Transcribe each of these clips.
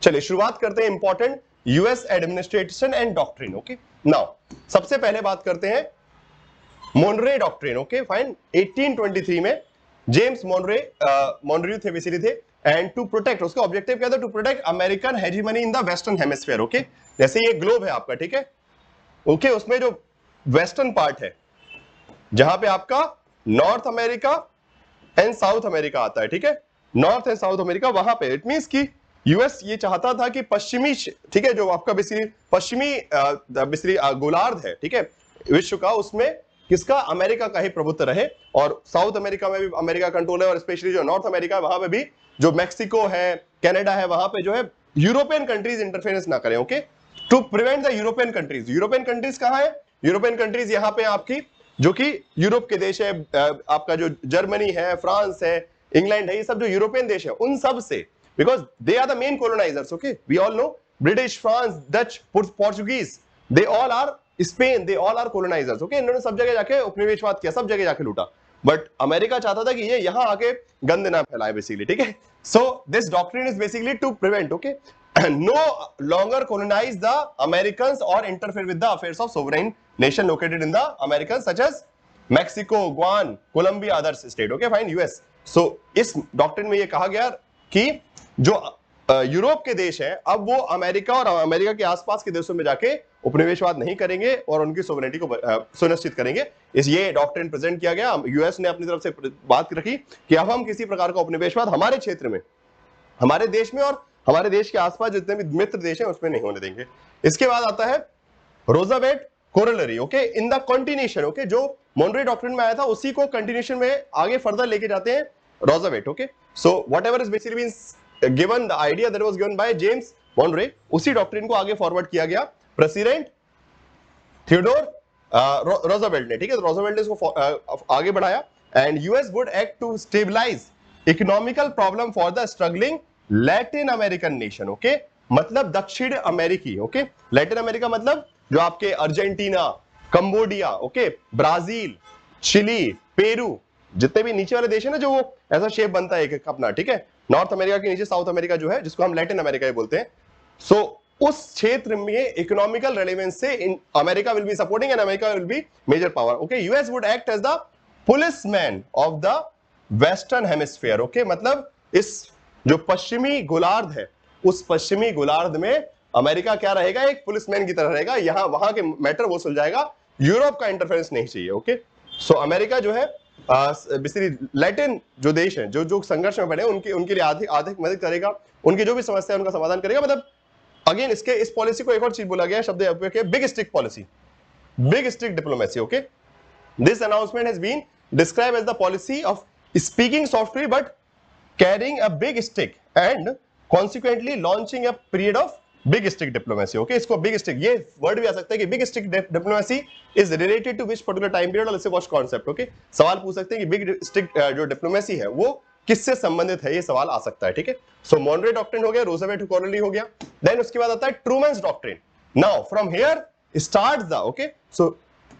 चलिए शुरुआत करते हैं important US administration and doctrine. Okay, now सबसे पहले बात करते हैं मोनरे डॉक्ट्रिन। ओके फाइन, 1823 में जेम्स मोनरे थे बेसिकली थे, एंड टू प्रोटेक्ट, उसका ऑब्जेक्टिव क्या था? To protect American hegemony in the western hemisphere. Okay, जैसे ये ग्लोब है आपका, ठीक है, ओके, उसमें जो वेस्टर्न पार्ट है जहां पे आपका north America and south America आता है, ठीक है, नॉर्थ एंड साउथ अमेरिका, वहां पे इट मींस कि यूएस ये चाहता था कि पश्चिमी, ठीक है, जो आपका बेसिकली पश्चिमी बेसिकली गोलार्ध है, ठीक है, विश्व का, उसमें किसका? अमेरिका का ही प्रभुत्व रहे, और साउथ अमेरिका में भी अमेरिका कंट्रोल है, और स्पेशली जो नॉर्थ अमेरिका है वहां पे भी जो मैक्सिको है, कनाडा है, वहां पे जो है यूरोपियन कंट्रीज इंटरफेरेंस ना करें। Okay, to prevent the European countries, European countries कहां है? यूरोपियन कंट्रीज यहाँ पे आपकी जो कि यूरोप के देश है, आपका जो जर्मनी है, फ्रांस है, इंग्लैंड है, ये सब जो यूरोपियन देश है उन सब से, because they are the main colonisers. Okay, we all know British, France, Dutch, Portuguese, they all are, Spain, they all are colonisers. Okay, इन्होंने सब जगह जाके उपनिवेशवाद किया, सब जगह जाके लूटा, बट अमेरिका चाहता था कि ये यहां आके गंद ना फैलाए बेसिकली, ठीक है। So this doctrine is basically to prevent, okay, no longer colonize the Americans or interfere with the affairs of sovereign nation located in the Americas such as Mexico, Guam, Colombia, other state. Okay, fine, US. So इस doctrine में ये कहा गया कि जो Europe के देश हैं अब वो अमेरिका और अमेरिका के आसपास के देशों में जाके उपनिवेशवाद नहीं करेंगे और उनकी सोवरेनिटी को सुनिश्चित करेंगे। इस ये डॉक्ट्रिन प्रेजेंट किया गया, यूएस ने अपनी तरफ से बात रखी कि अब हम किसी प्रकार का उपनिवेशवाद हमारे क्षेत्र में, हमारे देश में और हमारे देश के आसपास जितने भी मित्र देश हैं उसमें नहीं होने देंगे। इसके बाद आता है Roosevelt corollary. Okay, in the continuation, okay, जो मोनरे डॉक्ट्रिन में आया था उसी को कंटिन्यूएशन में आगे फर्दर लेके जाते हैं Roosevelt. Okay, so whatever is basically been given, the idea that was given by James Monroe, उसी डॉक्ट्रिन को आगे फॉरवर्ड किया गया प्रेसिडेंट थियोडोर रोजावेल्ट ने, ठीक है, रोजावेल्ट ने इसको आगे बढ़ाया, and US would act to stabilize economical problem for the struggling Latin American nation. Okay, मतलब दक्षिण अमेरिकी, ओके, लैटिन अमेरिका मतलब जो आपके Argentina, Cambodia, okay, Brazil, Chile, Peru, जितने भी नीचे वाले देश है ना, जो वो ऐसा शेप बनता है एक अपना, ठीक है, नॉर्थ अमेरिका के नीचे साउथ अमेरिका जो है, जिसको हम लैटिन अमेरिका ही बोलते हैं। सो उस क्षेत्र में इकोनॉमिकल रेलेवेंस से America will be supporting and America will be major power. Okay, US would act as the policeman of the western hemisphere. Okay, मतलब इस जो पश्चिमी गोलार्ध है उस पश्चिमी गोलार्ध में अमेरिका क्या रहेगा? एक पुलिसमैन की तरह रहेगा, यहां वहां के मैटर वो सुलझाएगा, यूरोप का इंटरफेरेंस नहीं चाहिए। ओके, सो अमेरिका जो है बेसिकली लैटिन जो देश हैं जो जो संघर्ष में पड़े उनके लिए आर्थिक मदद करेगा, उनकी जो भी समस्या है उनका समाधान करेगा। मतलब अगेन इसके इस पॉलिसी को एक और चीज बोला गया शब्द big stick policy, big stick diplomacy. Okay, this announcement has been described as the policy of speaking softly but carrying a big stick and consequently launching a period of big stick diplomacy. Okay, इसको big stick, ये word भी आ सकता है कि big stick diplomacy is related to which particular time period और इससे what concept. Okay, सवाल पूछ सकते हैं कि big stick जो डिप्लोमेसी है वो किससे संबंधित है, ये सवाल आ सकता है, ठीक है। सो मोनरे डॉक्ट्रिन हो गया, रोजावेल्ट कोरोलरी हो गया, देन उसके बाद आता है Truman's doctrine. Now from here starts the, okay, so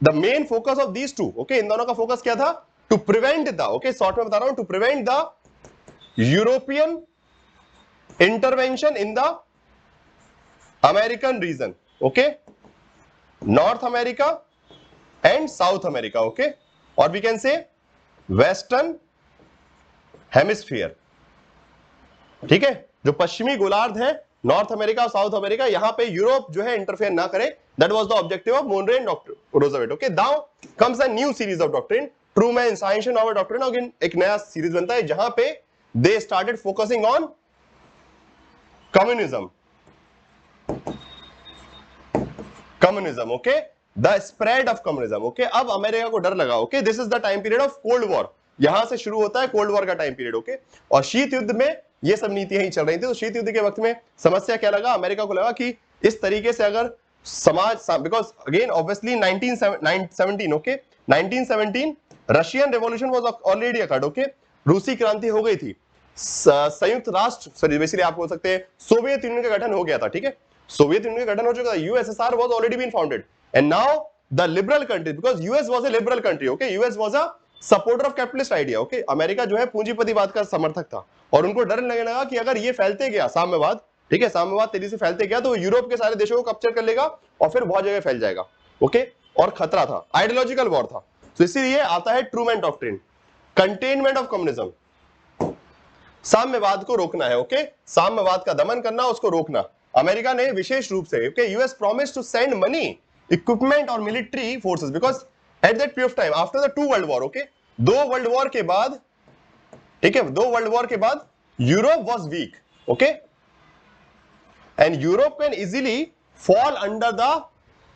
the main focus of these two, okay, इन दोनों का फोकस क्या था? To prevent the, okay, short में बता रहा हूं, to prevent the European intervention in the American region, okay, North America and South America, okay, or we can say Western Hemisphere, ठीक है, जो पश्चिमी गोलार्ध है, नॉर्थ अमेरिका और साउथ अमेरिका, यहां पे यूरोप जो है इंटरफेयर ना करे, that was the objective of Monroe and Roosevelt. Okay, now comes a new series of doctrine, Truman साइंशन ऑफ डॉक्ट्रिन। अगेन एक नया सीरीज बनता है जहां पे they started focusing on communism, okay, the spread of communism. Okay, अब America को डर लगा, okay, this is the time period of cold war, यहां से शुरू होता है कोल्ड वॉर का टाइम पीरियड। ओके, और शीत युद्ध में ये सब नीतियां ही चल रही थी। तो शीत युद्ध के वक्त में समस्या क्या लगा? अमेरिका को लगा कि इस तरीके से अगर समाज, because again obviously 1917, okay, 1917 Russian revolution was already occurred. Okay, रूसी क्रांति हो गई थी, संयुक्त राष्ट्र, सॉरी बेसिकली आप बोल सकते हैं सोवियत यूनियन का गठन हो गया था, ठीक है, सोवियत यूनियन का गठन हो चुका था, USSR was already been founded and now the liberal country, because US was a liberal country, okay, US was a supporter of capitalist idea. Okay, America जो है पूंजीपतिवाद का समर्थक था और उनको डर लगने लगा कि अगर ये फैलते गया साम्यवाद ठीक है, साम्यवाद तेजी से फैलते गया तो यूरोप के सारे देशों को कैप्चर कर लेगा और फिर बहुत जगह फैल जाएगा। ओके, और खतरा था, आइडियोलॉजिकल वॉर था। तो इसीलिए आता है Truman doctrine, containment of communism, साम्यवाद को रोकना है। ओके, साम्यवाद का दमन करना, उसको रोकना। अमेरिका ने विशेष रूप से, okay, US promise to send money, equipment और military forces because at that period of time after the 2 world war, okay, 2 world war के बाद, ठीक है, 2 वर्ल्ड वॉर के बाद Europe was weak, okay, and Europe can easily fall under the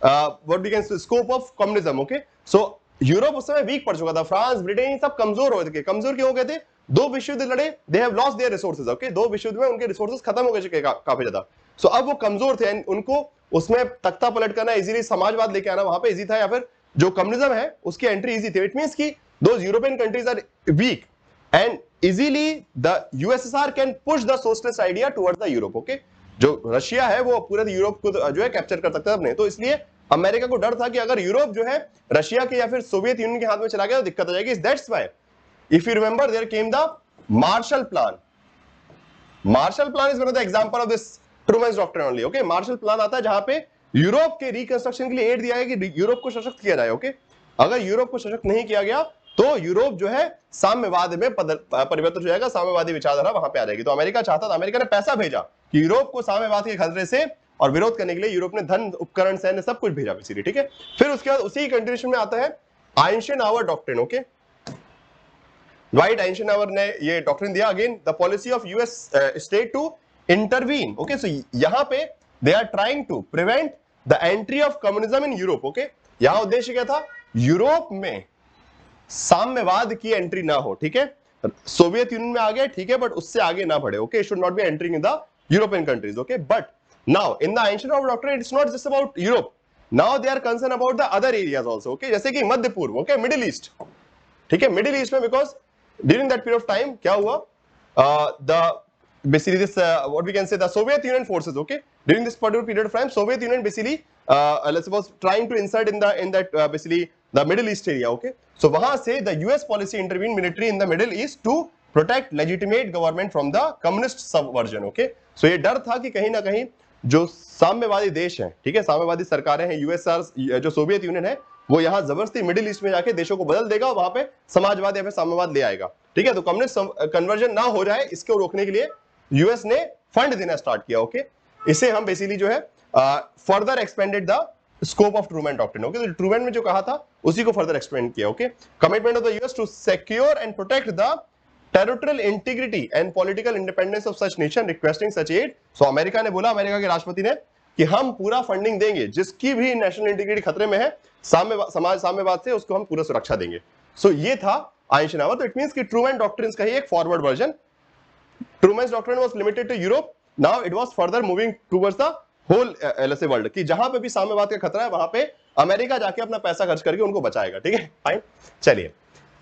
what we can scope of communism. Okay, so Europe उस समय week पड़ चुका था, फ्रांस, ब्रिटेन सब कमजोर हो गए। कमजोर क्यों हो गए थे? 2 विश्व युद्ध लड़े, they have lost their resources. Okay, 2 विश्व युद्ध में उनके रिसोर्सेज खत्म हो गए काफी ज्यादा। सो अब वो कमजोर थे, उनको उसमें तख्ता पलट करना इजीली, समाजवाद लेके आना वहां पे इजी था, या फिर जो कम्युनिज्म है उसकी एंट्री इजी थी। इट मींस कि those European countries are weak and easily the USSR can push the socialist idea towards the Europe. Okay, जो रशिया है वो पूरे यूरोप को जो है कैप्चर कर सकता है अपने। तो इसलिए अमेरिका को डर था कि अगर यूरोप जो है रशिया के या फिर सोवियत यूनियन के हाथ में चला गया तो दिक्कत आ जाएगी। That's why if you remember there came the Marshall plan. Marshall plan is one of the example of this Truman's doctrine only. Okay, Marshall plan आता है जहां पे यूरोप के रिकंस्ट्रक्शन के लिए एड दिया है कि यूरोप को सशक्त किया जाए। ओके, अगर यूरोप को सशक्त नहीं किया गया तो यूरोप जो है साम्यवाद में परिवर्तन हो जाएगा, साम्यवादी विचारधारा वहां पे आ जाएगी। तो अमेरिका चाहता था, अमेरिका ने पैसा भेजा कि यूरोप को साम्यवाद के खतरे से और विरोध करने के लिए यूरोप ने धन, उपकरण, सैन्य सब कुछ भेजा बेसिकली। ठीक है, फिर उसके बाद उसी कंटिन्यूएशन में आता है Eisenhower doctrine. Okay, right, Eisenhower ने ये डॉक्ट्रिन दिया, again the policy of US state to intervene. Okay, so यहां पे they are trying to prevent the entry of communism in Europe. Okay, यहां उद्देश्य क्या था? यूरोप में साम्यवाद की एंट्री ना हो। ठीक है, सोवियत यूनियन में आ गए, ठीक है, बट उससे आगे ना बढ़े। Okay, should not be entering in the European countries. Okay, but now in the Eisenhower doctrine it's not just about Europe, now they are concern about the other areas also. Okay, जैसे कि मध्य पूर्व, okay, middle east. ठीक है, middle east में because during that period of time क्या हुआ, the basically this what we can say the Soviet Union forces, okay, during this particular period of time Soviet Union basically let's suppose trying to insert in that basically the Middle East area. Okay, so wahan se the US policy intervened military in the Middle East to protect legitimate government from the communist subversion. Okay, so ये डर था कि कहीं ना कहीं जो साम्यवादी देश हैं, ठीक है, साम्यवादी सरकारें हैं, यूएसआर जो सोवियत यूनियन है, वो यहां जबरदस्ती मिडिल ईस्ट में जाके देशों को बदल देगा, वहां पे समाजवाद या फिर साम्यवाद ले आएगा। ठीक है, तो कम्युनिस्ट कन्वर्जन ना हो जाए इसको रोकने के लिए यूएस ने फंड देना स्टार्ट किया। ओके, इसे हम बेसिकली जो है further expanded the scope of Truman doctrine. Okay, तो ट्रूमैन में जो कहा था उसी को फर्दर एक्सपेंड किया। Okay, commitment of the US to secure and protect the territorial integrity and political independence of such nation requesting such aid. So America ने बोला, अमेरिका के राष्ट्रपति ने, कि हम पूरा फंडिंग देंगे जिसकी भी नेशनल इंटीग्रिटी खतरे में है, साम्यवाद से उसको हम पूरा सुरक्षा देंगे। सो ये था आइंशेनहावर। तो इट मींस कि ट्रूमैन डॉक्ट्रिन का ही एक forward version. Truman's doctrine was limited to Europe. Now it was further moving towards the whole LSA world कि जहां पे भी साम्यवाद का खतरा है वहां पे अमेरिका जाके अपना पैसा खर्च करके उनको बचाएगा। ठीक है, फाइन, चलिए।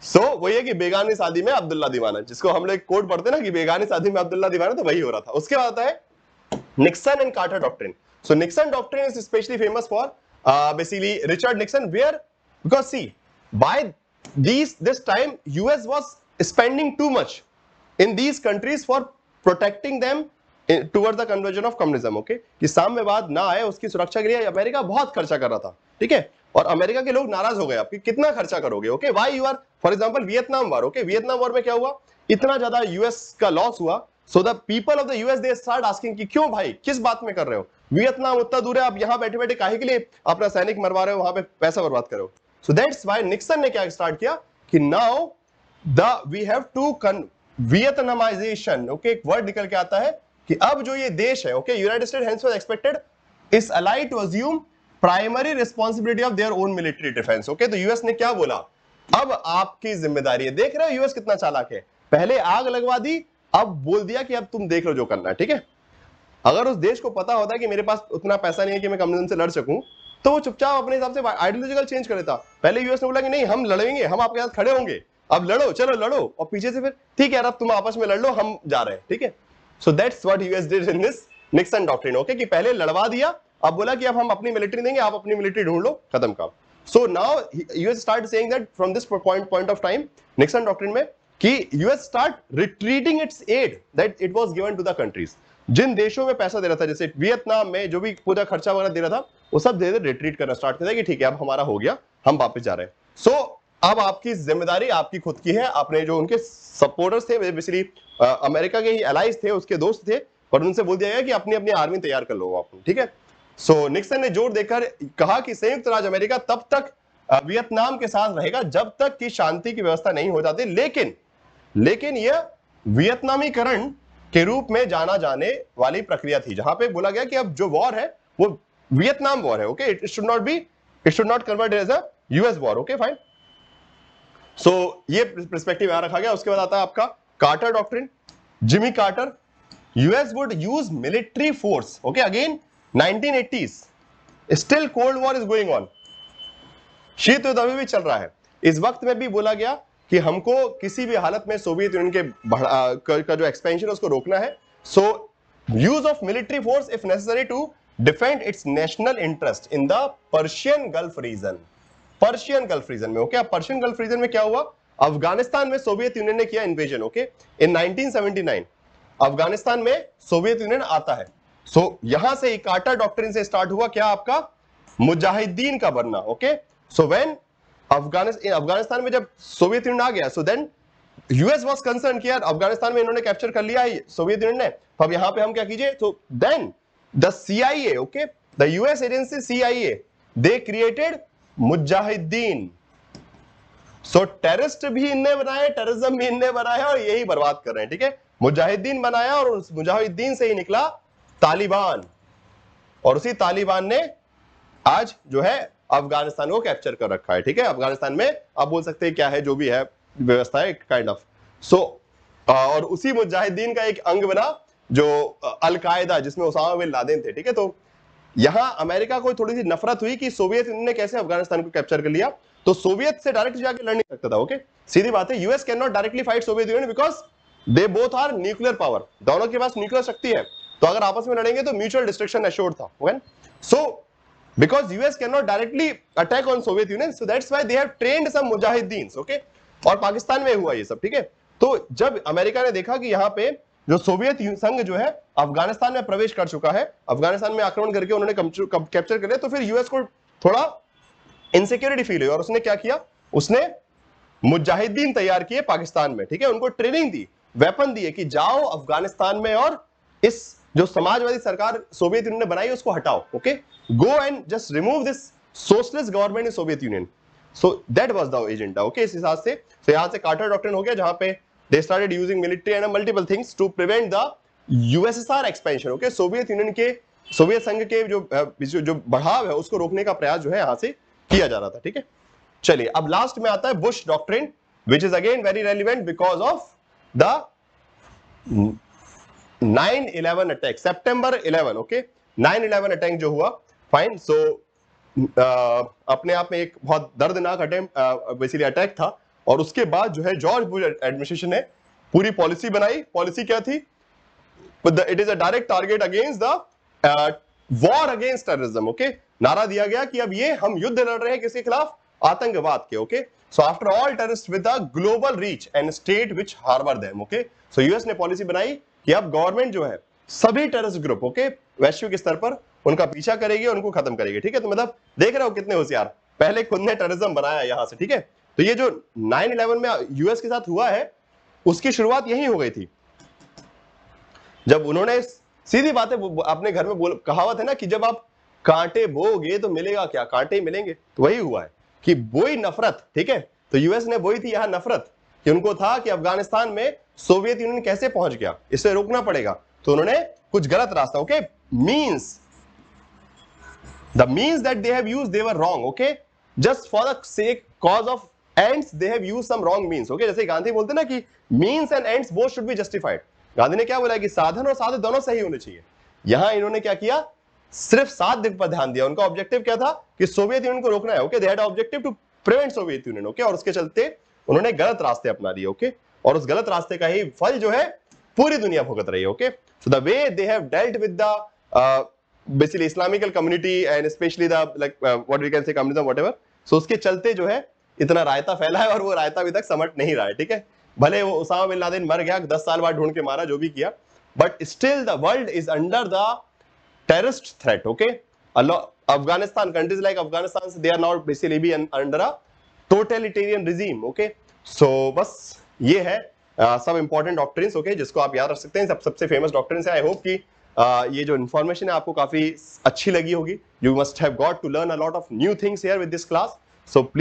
सो वही है कि बेगानी शादी में अब्दुल्ला दीवाना, जिसको हम लोग कोट पढ़ते ना कि बेगानी शादी में अब्दुल्ला दीवाना, तो वही हो रहा था। उसके बाद आता है Nixon and Carter doctrine. So Nixon doctrine is specially famous for basically Richard Nixon, where because see by this time US was spending too much in these countries for protecting them towards the conversion of communism. Okay, कि साम्यवाद ना आए उसकी सुरक्षा के लिए America बहुत खर्चा कर रहा था। ठीक है, और अमेरिका के लोग नाराज हो गए, आप कितना खर्चा करोगे। Okay, why you are, for example Vietnam war. Okay, Vietnam war में क्या हुआ, इतना ज्यादा यूएस का लॉस हुआ, so the people of the US they start asking कि क्यों भाई, किस बात में कर रहे हो, वियतनाम उतना दूर है, आप यहां बैठे बैठे काहे के लिए अपना सैनिक मरवा रहे हो, वहां पे पैसा बर्बाद करो। सो दैट्स व्हाई निक्सन ने क्या स्टार्ट किया कि now we have to Vietnamization. Okay, एक वर्ड निकल के आता है कि अब जो ये देश है, okay, United States hence was expected is allied to assume primary responsibility of their own military defence. Okay, तो यूएस ने क्या बोला, अब आपकी जिम्मेदारी है। देख रहे हो यूएस कितना चालाक है, पहले आग लगवा दी, अब बोल दिया कि अब तुम देख लो जो करना है। ठीक है, अगर उस देश को पता होता है कि मेरे पास उतना पैसा नहीं है कि मैं कम्युनिज्म से लड़ सकूं, तो वो चुपचाप अपने हिसाब से आइडियोलॉजिकल चेंज कर देता। पहले यूएस ने बोला कि नहीं, हम लड़ेंगे, हम आपके साथ खड़े होंगे, अब लड़ो, चलो लड़ो, और पीछे से फिर ठीक है, अब तुम आपस में लड़ लो, हम जा रहे हैं। ठीक है, so that's what US did in this Nixon doctrine. Okay, कि पहले लड़वा दिया, अब बोला कि अब हम अपनी मिलिट्री देंगे, आप अपनी मिलिट्री ढूंढ लो, खत्म काम। So now US start saying that from this point of time Nixon doctrine में कि US start retreating its aid that it was given to the countries. जिन देशों में पैसा दे रहा था, जैसे वियतनाम में जो भी पूरा खर्चा वगैरह दे रहा था, वो सब धीरे धीरे रिट्रीट करना स्टार्ट कर दिया कि ठीक है अब हमारा हो गया, हम वापस जा रहे हैं। सो अब आपकी जिम्मेदारी आपकी खुद की है। आपने जो उनके सपोर्टर्स थे, बेसिकली अमेरिका के ही एलाइज थे, उसके दोस्त थे, पर उनसे बोल दिया गया कि अपनी अपनी आर्मी तैयार कर लो आप, ठीक है। सो निक्सन ने जोर देकर कहा कि संयुक्त राज्य अमेरिका तब तक वियतनाम के साथ रहेगा जब तक कि शांति की व्यवस्था नहीं हो जाती, लेकिन यह वियतनामीकरण के रूप में जाना जाने वाली प्रक्रिया थी, जहां पे बोला गया कि अब जो वॉर है वो वियतनाम वॉर है, okay, it should not convert as a US war, okay fine. So ये पर्सपेक्टिव यहां रखा गया। उसके बाद आता है आपका Carter doctrine, Jimmy Carter, US would use military force, okay, again 1980s, still cold war is going on, शीत युद्ध अभी भी चल रहा है। इस वक्त में भी बोला गया कि हमको किसी भी हालत में सोवियत यूनियन का जो एक्सपेंशन है उसको रोकना है। So use of military force if necessary to defend its national interest in the Persian Gulf region. Persian Gulf region में, ओके, अब पर्शियन गल्फ रीजन में क्या हुआ, अफगानिस्तान में सोवियत यूनियन ने किया इन्वेजन, ओके, इन 1979 अफगानिस्तान में सोवियत यूनियन आता है। सो यहां से कार्टर डॉक्ट्रिन से स्टार्ट हुआ क्या, आपका मुजाहिदीन का बनना, ओके। सो व्हेन अफगानिस्तान में जब सोवियत यूनियन आ गया, so then US was concern किया अफगानिस्तान में इन्होंने कैप्चर कर लिया है सोवियत यूनियन ने, तो अब यहां पे हम क्या कीजिए, तो then the CIA, okay, the US agency CIA, they created मुजाहिदीन। सो टेररिस्ट भी इनने बनाए, टेररिज्म भी इनने बनाया और यही बर्बाद कर रहे हैं, ठीक है। मुजाहिदीन बनाया और उस मुजाहिदीन से ही निकला तालिबान, और उसी तालिबान ने आज जो है अफगानिस्तान को कैप्चर कर रखा है, ठीक है। अफगानिस्तान में आप बोल सकते हैं क्या है, जो भी है व्यवस्था है काइंड ऑफ। सो और उसी मुजाहिदीन का एक अंग बना जो अल-कायदा, जिसमें उसामा बिन लादेन थे, ठीक है। तो यहां अमेरिका को थोड़ी सी नफरत हुई कि सोवियत यूनियन ने कैसे अफगानिस्तान को कैप्चर कर लिया, तो सोवियत से डायरेक्ट जाके लड़ नहीं सकता था, ओके, सीधी बात है। US can not directly fight Soviet Union because they both are nuclear power, दोनों के पास न्यूक्लियर शक्ति है, तो अगर आपस में लड़ेंगे तो म्यूचुअल डिस्ट्रक्शन एश्योर्ड था, okay. So because US cannot directly attack on Soviet Union, so that's why they have trained some mujahideen, okay, और पाकिस्तान में हुआ ये सब, ठीक है। तो जब अमेरिका ने देखा कि यहाँ पे जो सोवियत संघ जो है अफगानिस्तान में प्रवेश कर चुका है, अफगानिस्तान में आक्रमण करके उन्होंने कैप्चर कर लिया, तो फिर यूएस को थोड़ा इनसिक्योरिटी फील हुई और उसने क्या किया, उसने मुजाहिदीन तैयार किए पाकिस्तान में, ठीक है, उनको ट्रेनिंग दी, वेपन दिए कि जाओ अफगानिस्तान में और इस जो समाजवादी सरकार सोवियत यूनियन ने बनाई उसको हटाओ, okay, go and just remove this socialist government in Soviet union. So that was the agenda, okay. इस हिसाब से तो यहां से कार्टर डॉक्ट्रिन हो गया, जहां पे they started using military and multiple things to prevent the USSR expansion, okay, Soviet Union के, सोवियत संघ के जो बढ़ाव है उसको रोकने का प्रयास जो है यहां से किया जा रहा था, ठीक है। चलिए अब लास्ट में आता है Bush doctrine, which is again very relevant because of the 9/11 attack, September 11, okay, 9/11 attack जो हुआ, फाइन। सो अपने आप में एक बहुत दर्दनाक बेसिकली अटैक था, और उसके बाद जो है जॉर्ज बुश एडमिनिस्ट्रेशन ने पूरी पॉलिसी बनाई। पॉलिसी क्या थी, it is a direct target against the war against terrorism, okay. नारा दिया गया कि अब ये हम युद्ध लड़ रहे हैं किसके खिलाफ, आतंकवाद के, okay. So after all terrorist with the global reach and state which harbour them, okay. So US ने पॉलिसी बनाई कि अब गवर्नमेंट जो है सभी टेररिस्ट ग्रुप, ओके, वैश्विक स्तर पर उनका पीछा करेगी, उनको खत्म करेगी, ठीक है। तो मतलब देख रहे हो कितने होशियार, पहले खुद ने टेररिज्म बनाया यहां से, ठीक है। तो ये जो 9/11 में यूएस के साथ हुआ है उसकी शुरुआत यही हो गई थी, जब उन्होंने सीधी बात है, अपने घर में कहावत है ना कि जब आप कांटे बोगे तो मिलेगा क्या, कांटे ही मिलेंगे। तो वही हुआ है कि बोई नफरत, ठीक है। तो यूएस ने बोई थी यहां नफरत, कि उनको था कि अफगानिस्तान में सोवियत यूनियन कैसे पहुंच गया, इसे रोकना पड़ेगा। तो उन्होंने कुछ गलत रास्ता, okay, the means that they have used they were wrong, okay, just for the sake cause of ends they have used some wrong means, okay। जैसे गांधी बोलते ना कि means and ends both should be justified, Gandhi ने क्या बोला कि साधन और साधन दोनों सही होने चाहिए। यहां इन्होंने क्या किया, सिर्फ साधन पर ध्यान दिया। उनका ऑब्जेक्टिव क्या था कि सोवियत यूनियन को रोकना है, okay, they had objective to prevent Soviet Union, okay. और उसके चलते उन्होंने गलत रास्ते अपना लिए, ओके, और उस गलत रास्ते का ही फल जो है पूरी दुनिया भुगत रही है, okay. So the way they have dealt with the basically Islamical community and especially the like what we can say communism whatever, so उसके चलते जो है इतना रायता फैला है, और वो रायता अभी तक समझ नहीं रहा है, ठीक है। भले वो उसामा बिन लादेन मर गया, 10 साल बाद ढूंढ के मारा, जो भी किया, but still the world is under the terrorist threat. Okay, Afghanistan, countries like Afghanistan, they are now basically be under a totalitarian regime. Okay, so बस ये है सब इंपॉर्टेंट डॉक्ट्रिन्स, ओके, जिसको आप याद रख सकते हैं। सबसे फेमस डॉक्ट्रिन्स है। आई होप कि ये जो इन्फॉर्मेशन है आपको काफी अच्छी लगी होगी। You must have got to learn a lot of new things here with this class, so please